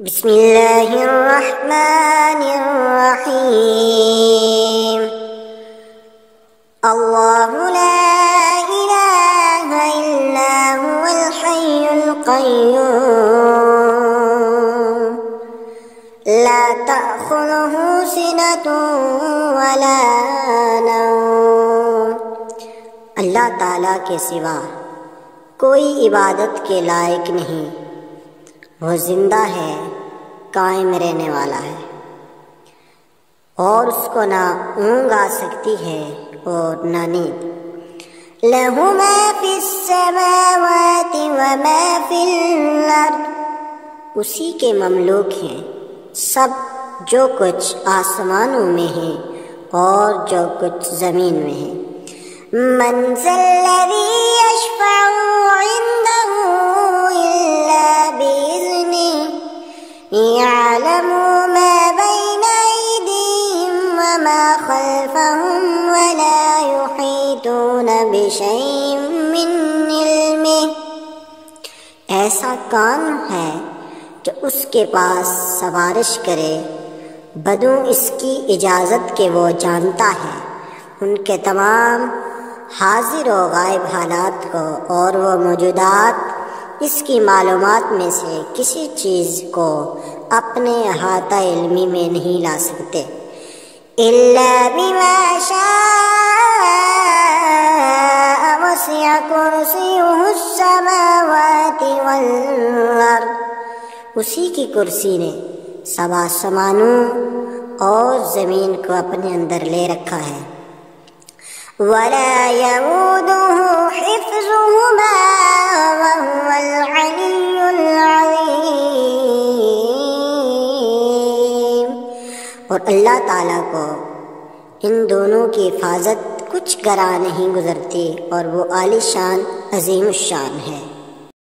بسم اللہ الرحمن الرحیم اللہ لا الہ الا هو الحی القیوم لا تأخذه سنة ولا نوم۔ اللہ تعالیٰ کے سوا کوئی عبادت کے لائق نہیں، وہ زندہ ہے، قائم رہنے والا ہے، اور اس کو نہ اونگ آ سکتی ہے اور نہ نیند۔ لَهُ مَا فِي السَّمَاوَاتِ وَمَا فِي الْأَرْضِ، اسی کے مملوک ہیں سب جو کچھ آسمانوں میں ہے اور جو کچھ زمین میں ہے۔ مَنْ ذَا الَّذِي يَشْفَعُ عِنْدَهُ إِلَّا بِإِذْنِهِ يَعْلَمُ مَا بَيْنَ أَيْدِيهِمْ وَمَا خَلْفَهُمْ وَلَا يُحِيطُونَ بِشَيْءٍ مِّنْ عِلْمِهِ۔ ایسا کون ہے جو اس کے پاس سفارش کرے بدوں اس کی اجازت کہ وہ جانتا ہے ان کے تمام حاضر و غائب حالات کو، اور وہ موجودات اس کی معلومات میں سے کسی چیز کو اپنے احاطہ علمی میں نہیں لا سکتے۔ إِلَّا بِمَا شَاءَ وَسِعَ كُرْسِيُّهُ السَّمَاوَاتِ وَالْأَرْضِ، اسی کی کرسی نے سب آسمانوں اور زمین کو اپنے اندر لے رکھا ہے۔ وَلَا يَئُودُهُ حِفْظُهُمَا وَهُوَ الْعَلِيُّ الْعَظِيمُ، اور اللہ تعالیٰ کو ان دونوں کی حفاظت کچھ گراں نہیں گزرتی، اور وہ عالی شان عظیم الشان ہے۔